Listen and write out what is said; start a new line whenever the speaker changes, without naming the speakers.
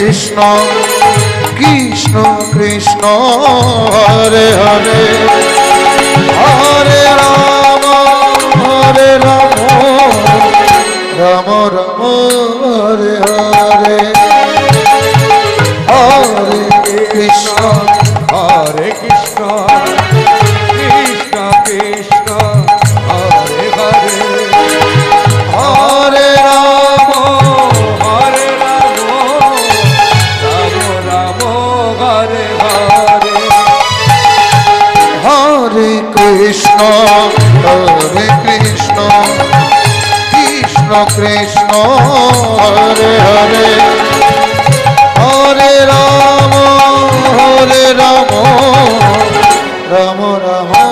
Krishna Krishna Krishna Hare Hare Hare Ram Ram Ram Hare Hare Hare Krishna
Krishna Krishna Hare Hare
Hare Ram
Ram Hare Hare
Hare Krishna Krishna Krishna Hare Hare Hare Ram Ram Ram